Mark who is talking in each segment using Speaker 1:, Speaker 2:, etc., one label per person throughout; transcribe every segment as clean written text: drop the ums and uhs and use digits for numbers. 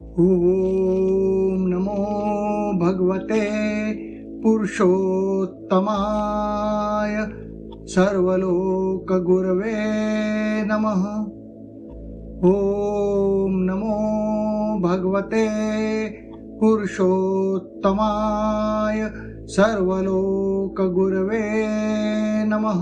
Speaker 1: ओम नमो भगवते पुरुषोत्तमाय सर्वलोकगुरवे नमः। ओम नमो भगवते पुरुषोत्तमाय सर्वलोकगुरवे नमः।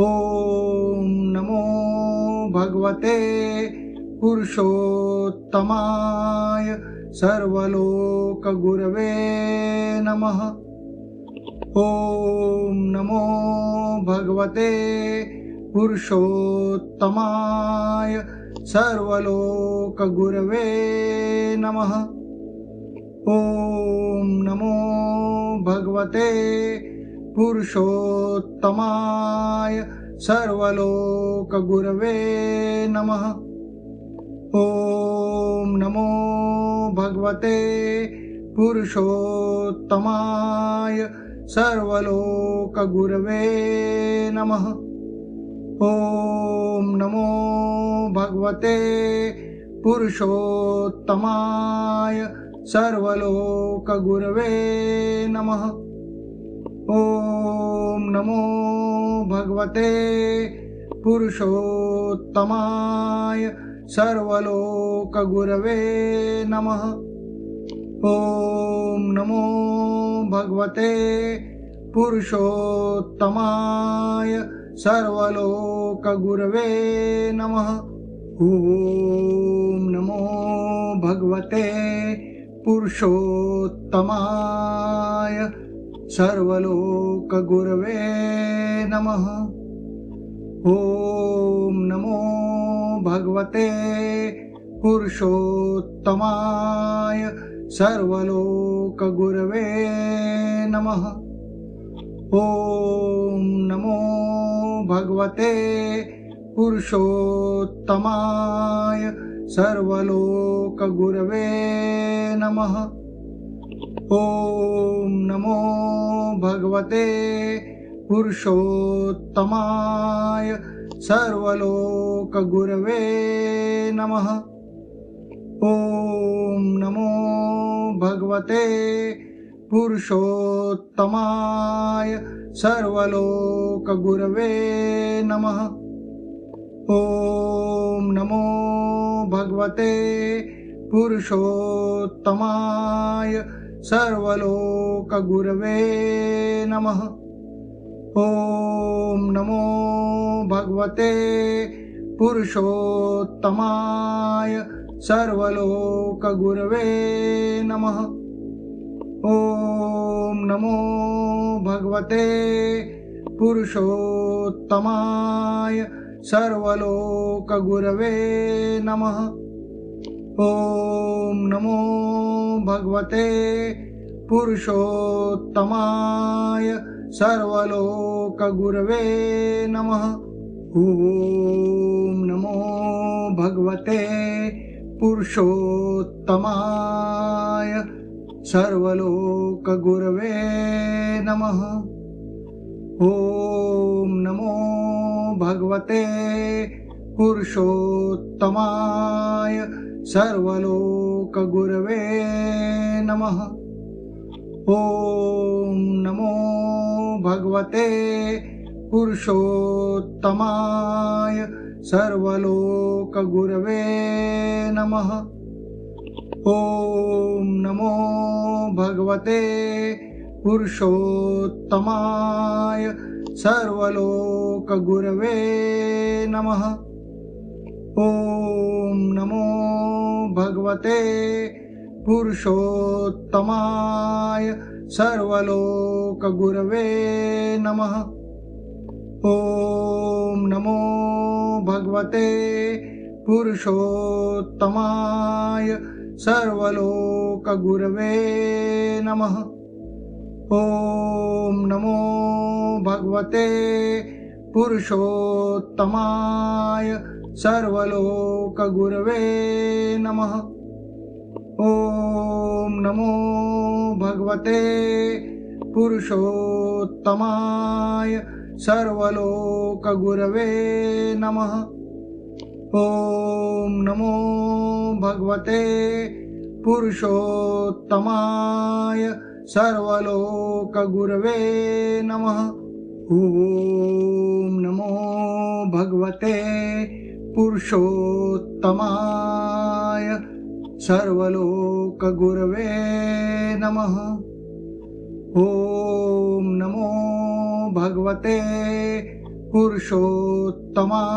Speaker 1: ओम नमो भगवते पुरुषोत्तमाय सर्वलोकगुरवे नमः। ओम नमो भगवते पुरुषोत्तमाय सर्वलोकगुरवे नमः। ओम नमो भगवते पुरुषोत्तमाय सर्वलोकगुरवे नमः। ओम नमो भगवते पुरुषोत्तमाय सर्वलोकगुरवे नमः। ओम नमो भगवते पुरुषोत्तमाय सर्वलोकगुरवे नमः। ओम नमो भगवते पुरुषोत्तमाय सर्वलोकगुरवे नमः। ओम नमो भगवते पुरुषोत्तमाय सर्वलोकगुरवे नमः। ओम नमो भगवते पुरुषोत्तमाय सर्वलोकगुरवे नमः। ओम नमो भगवते पुरुषोत्तमाय सर्वलोकगुरवे नमः। ओम नमो भगवते पुरुषोत्तमाय सर्वलोकगुरवे नमः। ओम नमो भगवते पुरुषोत्तमाय सर्वलोकगुरवे नमः। ओम नमो भगवते पुरुषोत्तमाय सर्वलोकगुरवे नमः। ओम नमो भगवते पुरुषोत्तमाय सर्वलोकगुरवे नमः। ओम नमो भगवते पुरुषोत्तमाय सर्वलोकगुरवे नमः। ओम नमो भगवते पुरुषोत्तमाय सर्वलोकगुरवे नमः। ओम नमो भगवते पुरुषोत्तमाय सर्वलोकगुरवे नमः। ओम नमो भगवते पुरुषोत्तमाय सर्वलोकगुरवे नमः। ओम नमो भगवते पुरुषोत्तमाय सर्वलोकगुरवे नमः। ओम नमो भगवते पुरुषोत्तमाय सर्वलोकगुरवे नमः। ओम नमो भगवते पुरुषोत्तमाय सर्वलोकगुरवे नमः। ओम नमो भगवते पुरुषोत्तमाय सर्वलोकगुरवे नमः। ओम नमो भगवते पुरुषोत्तमाय सर्वलोकगुरवे नमः। ओम नमो भगवते पुरुषोत्तमाय सर्वलोकगुरवे नमः। ओम नमो भगवते पुरुषोत्तमाय सर्वलोकगुरवे नमः। ॐ नमो भगवते पुरुषोत्तमाय सर्वलोकगुरवे नमः। ॐ नमो भगवते पुरुषोत्तमाय सर्वलोकगुरवे नमः। ॐ नमो भगवते पुरुषोत्तमाय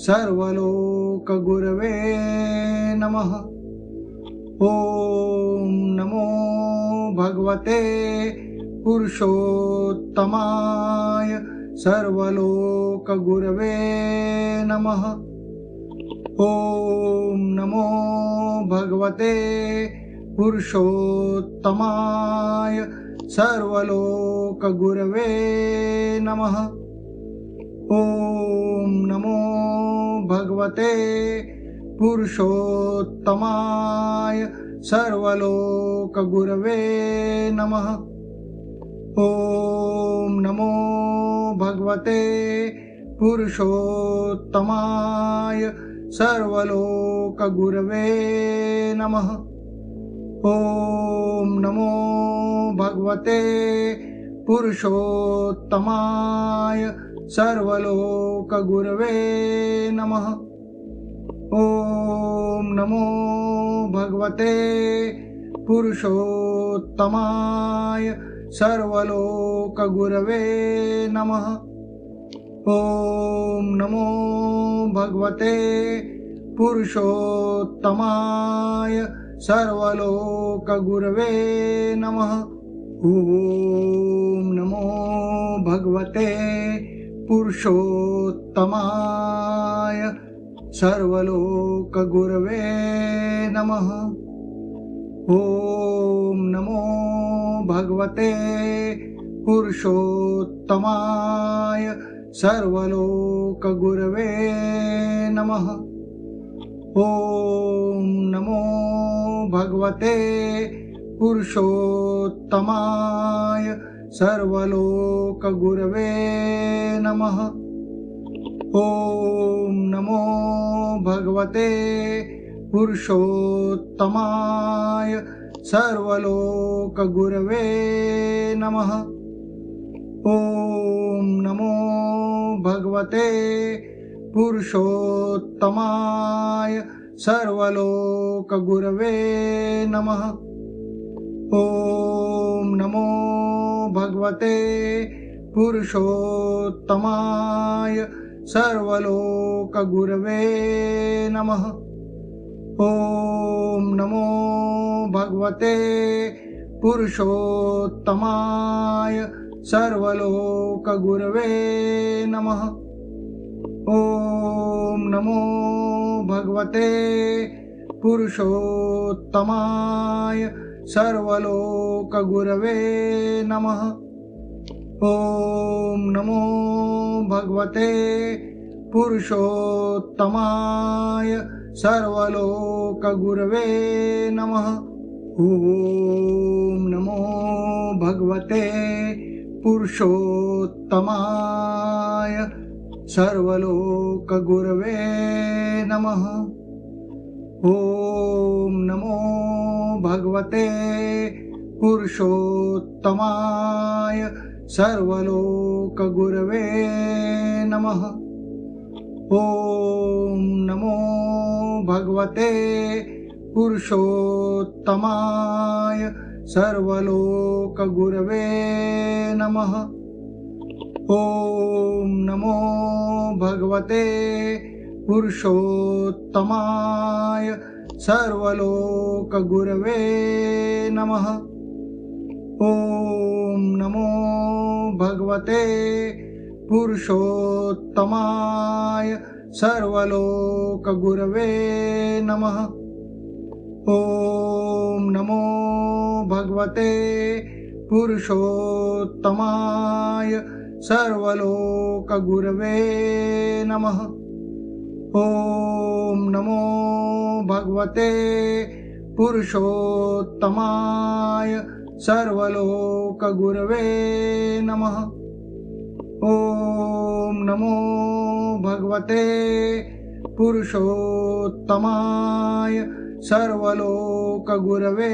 Speaker 1: सर्वलोकगुरवे नमः। ॐ नमो भगवते पुरुषोत्तमाय सर्वलोकगुरवे नमः। ॐ नमो भगवते पुरुषोत्तमाय सर्वलोकगुरवे नमः। ॐ नमो भगवते पुरुषोत्तमाय सर्वलोकगुरवे नमः। ॐ नमो भगवते पुरुषोत्तमाय सर्वलोकगुरवे नमः। ॐ नमो भगवते पुरुषोत्तमाय सर्वलोकगुरवे नमः। ॐ नमो भगवते पुरुषोत्तमाय सर्वलोकगुरवे नमः। ॐ नमो भगवते पुरुषोत्तमाय सर्वलोकगुरवे नमः। ॐ नमो भगवते पुरुषोत्तमाय सर्वलोकगुरवे नमः। ॐ नमो भगवते पुरुषोत्तमाय सर्वलोकगुरवे नमः। ॐ नमो भगवते पुरुषोत्तमाय सर्वलोकगुरवे नमः। ॐ नमो भगवते पुरुषोत्तमाय सर्वलोकगुरवे नमः। ॐ नमो भगवते पुरुषोत्तमाय सर्वलोकगुरवे नमः। ॐ नमो भगवते पुरुषोत्तमाय सर्वलोकगुरवे नमः। ॐ नमो भगवते पुरुषोत्तमाय सर्वलोकगुरवे नमः। ॐ नमो भगवते पुरुषोत्तमाय सर्वलोकगुरवे नमः। ॐ नमो भगवते पुरुषोत्तमाय सर्वलोकगुरवे नमः। ॐ नमो भगवते पुरुषोत्तमाय सर्वलोकगुरवे नमः। ॐ नमो भगवते पुरुषोत्तमाय सर्वलोकगुरवे नमः। ॐ नमो भगवते पुरुषोत्तमाय सर्वलोकगुरवे नमः। ॐ नमो भगवते पुरुषोत्तमाय सर्वलोकगुरवे नमः। ॐ नमो भगवते पुरुषोत्तमाय सर्वलोकगुरवे नमः। ॐ नमो भगवते पुरुषोत्तमाय सर्वलोकगुरवे नमः। ॐ नमो भगवते पुरुषोत्तमाय सर्वलोकगुरवे नमः। ॐ नमो भगवते पुरुषोत्तमाय सर्वलोकगुरवे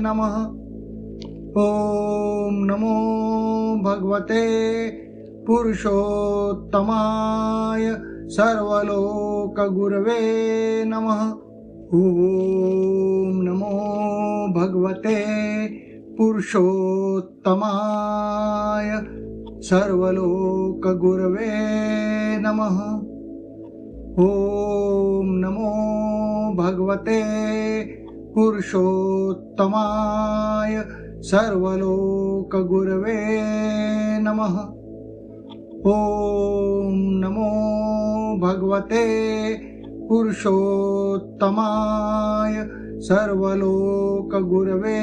Speaker 1: नमः। ॐ नमो भगवते पुरुषोत्तमाय सर्वलोकगुरवे नमः। ॐ नमो भगवते पुरुषोत्तमाय सर्वलोकगुरवे नमः। ॐ नमो भगवते पुरुषोत्तमाय सर्वलोकगुरवे नमः। ॐ नमो भगवते पुरुषोत्तमाय सर्वलोकगुरवे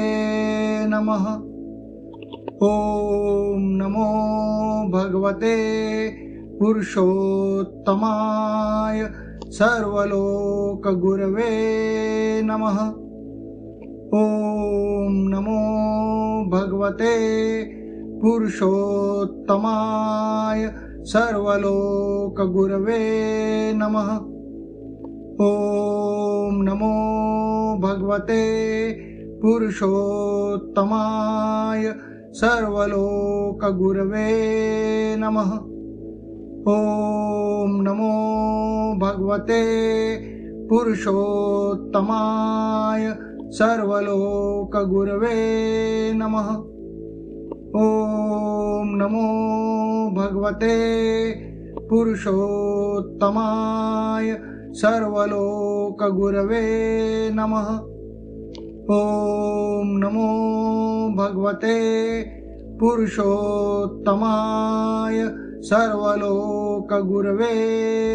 Speaker 1: नमः। ॐ नमो भगवते पुरुषोत्तमाय सर्वलोकगुरवे नमः। ॐ नमो भगवते पुरुषोत्तमाय सर्वलोकगुरवे नमः। ॐ नमो भगवते पुरुषोत्तमाय सर्वलोकगुरवे नमः। ॐ नमो भगवते पुरुषोत्तमाय सर्वलोकगुरवे नमः। ॐ नमो भगवते पुरुषोत्तमाय सर्वलोकगुरवे नमः। ॐ नमो भगवते पुरुषोत्तमाय सर्वलोकगुरवे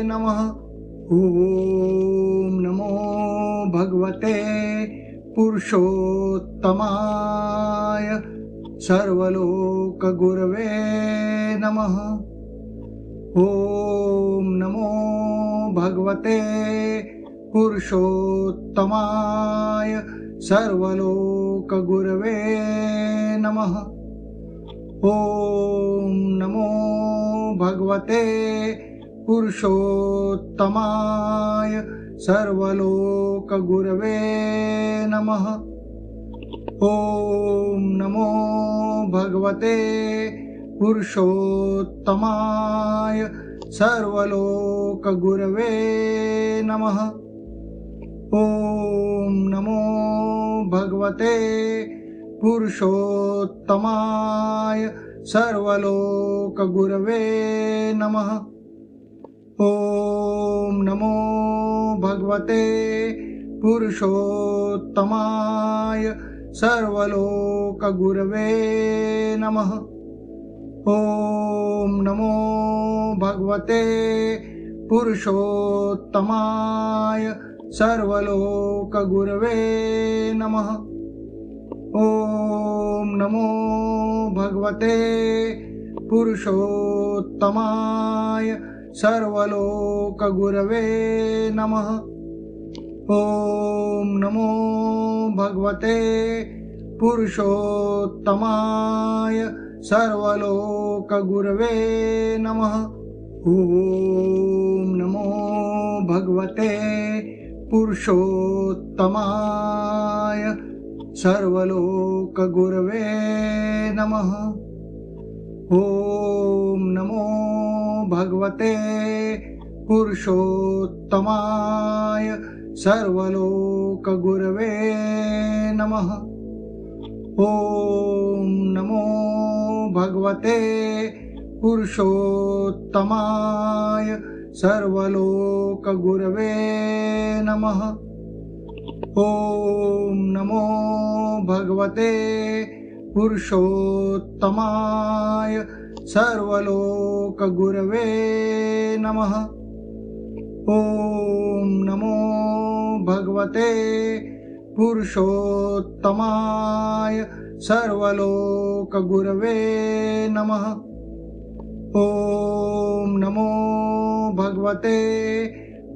Speaker 1: नमः। ॐ नमो भगवते पुरुषोत्तमाय सर्वलोकगुरवे नमः। ॐ नमो भगवते पुरुषोत्तमाय सर्वलोकगुरवे नमः। ॐ नमो भगवते पुरुषोत्तमाय सर्वलोकगुरवे नमः। ॐ नमो भगवते पुरुषोत्तमाय सर्वलोकगुरवे नमः। ॐ नमो भगवते पुरुषोत्तमाय सर्वलोकगुरवे नमः। ॐ नमो भगवते पुरुषोत्तमाय सर्वलोकगुरवे नमः। ॐ नमो भगवते पुरुषोत्तमाय सर्वलोकगुरवे नमः। ॐ नमो भगवते पुरुषोत्तमाय सर्वलोकगुरवे नमः। ॐ नमो भगवते पुरुषोत्तमाय सर्वलोकगुरवे नमः। ॐ नमो भगवते पुरुषोत्तमाय सर्वलोकगुरवे नमः। ॐ नमो भगवते पुरुषोत्तमाय सर्वलोकगुरवे नमः। ॐ नमो भगवते पुरुषोत्तमाय सर्वलोकगुरवे नमः। ॐ नमो भगवते पुरुषोत्तमाय सर्वलोकगुरवे नमः। ॐ नमो भगवते पुरुषोत्तमाय सर्वलोकगुरवे नमः। ॐ नमो भगवते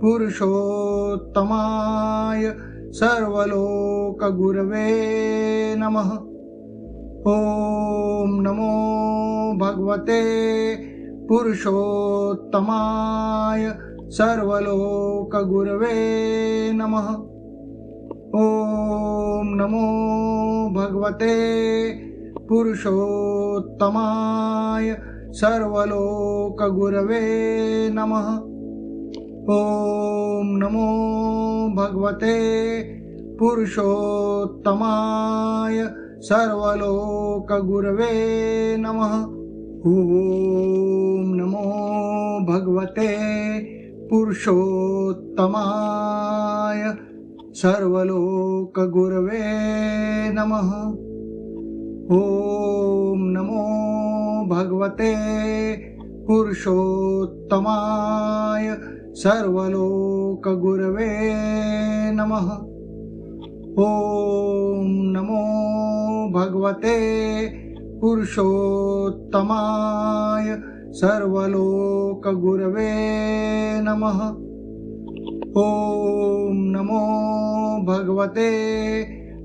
Speaker 1: पुरुषोत्तमाय सर्वलोकगुरवे नमः। ॐ नमो भगवते पुरुषोत्तमाय सर्वलोकगुरवे नमः। ॐ नमो भगवते पुरुषोत्तमाय सर्वलोकगुरवे नमः। ॐ नमो भगवते पुरुषोत्तमाय सर्वलोकगुरवे नमः। ॐ नमो भगवते पुरुषोत्तमाय सर्वलोकगुरवे नमः। ॐ नमो भगवते पुरुषोत्तमाय सर्वलोकगुरवे नमः। ॐ नमो भगवते पुरुषोत्तमाय सर्वलोकगुरवे नमः। ॐ नमो भगवते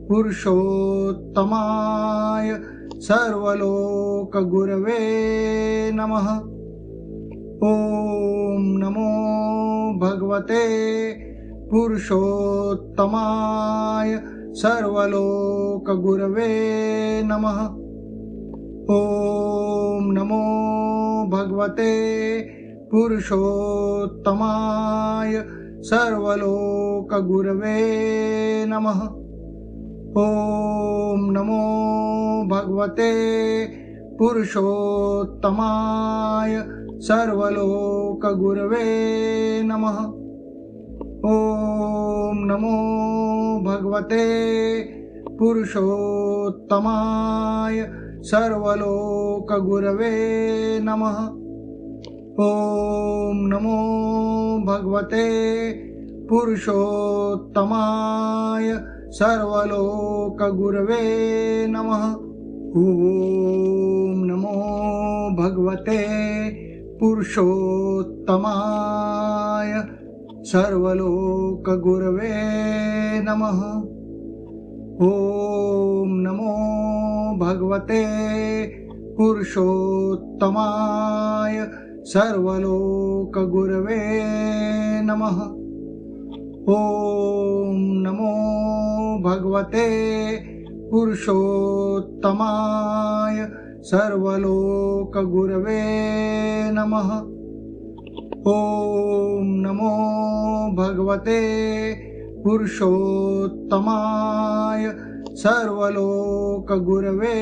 Speaker 1: पुरुषोत्तमाय सर्वलोकगुरवे नमः। ॐ नमो भगवते पुरुषोत्तमाय सर्वलोकगुरवे नमः। ॐ नमो भगवते पुरुषोत्तमाय सर्वलोकगुरवे नमः। ॐ नमो भगवते पुरुषोत्तमाय सर्वलोकगुरवे नमः। ॐ नमो भगवते पुरुषोत्तमाय सर्वलोकगुरवे नमः। ॐ नमो भगवते पुरुषोत्तमाय सर्वलोकगुरवे नमः। ॐ नमो भगवते पुरुषोत्तमाय सर्वलोकगुरवे नमः। ॐ नमो भगवते पुरुषोत्तमाय सर्वलोकगुरवे नमः। ॐ नमो भगवते पुरुषोत्तमाय सर्वलोकगुरवे नमः। ॐ नमो भगवते पुरुषोत्तमाय सर्वलोकगुरवे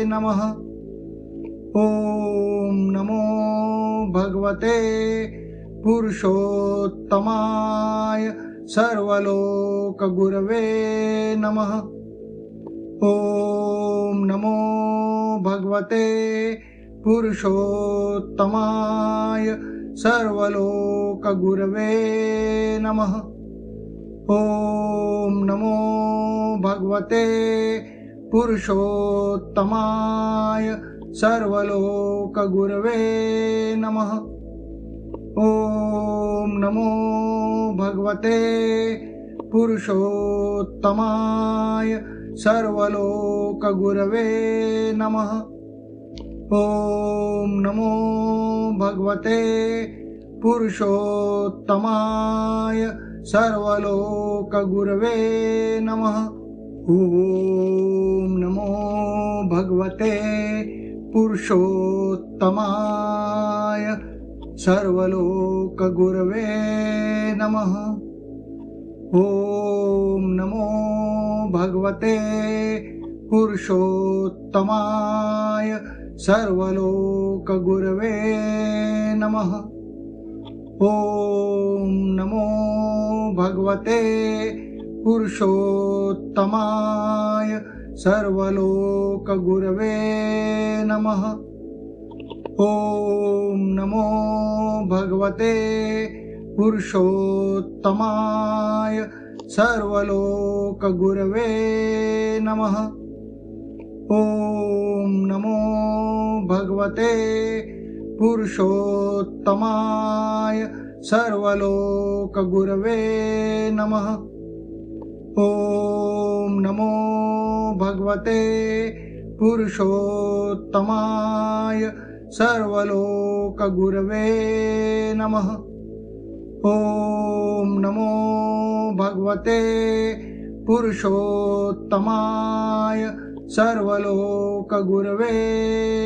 Speaker 1: नमः। ॐ नमो भगवते पुरुषोत्तमाय सर्वलोकगुरवे नमः। ॐ नमो भगवते पुरुषोत्तमाय सर्वलोकगुरवे नमः। ॐ नमो भगवते पुरुषोत्तमाय सर्वलोकगुरवे नमः। ॐ नमो भगवते पुरुषोत्तमाय सर्वलोकगुरवे नमः। ॐ नमो भगवते पुरुषोत्तमाय सर्वलोकगुरवे नमः। ॐ नमो भगवते पुरुषोत्तमाय सर्वलोकगुरवे नमः। ॐ नमो भगवते पुरुषोत्तमाय सर्वलोकगुरवे नमः। ॐ नमो भगवते पुरुषोत्तमाय सर्वलोकगुरवे नमः। ॐ नमो भगवते पुरुषोत्तमाय सर्वलोकगुरवे नमः। ॐ नमो भगवते पुरुषोत्तमाय सर्वलोकगुरवे नमः। ॐ नमो भगवते पुरुषोत्तमाय सर्वलोकगुरवे नमः। ॐ नमो भगवते पुरुषोत्तमाय सर्वलोकगुरवे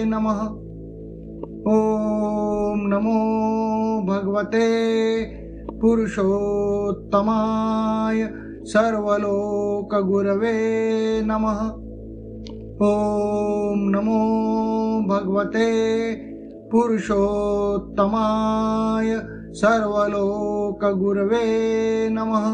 Speaker 1: नमः। ॐ नमो भगवते पुरुषोत्तमाय सर्वलोकगुरवे नमः। ॐ नमो भगवते पुरुषोत्तमाय सर्वलोकगुरवे नमः।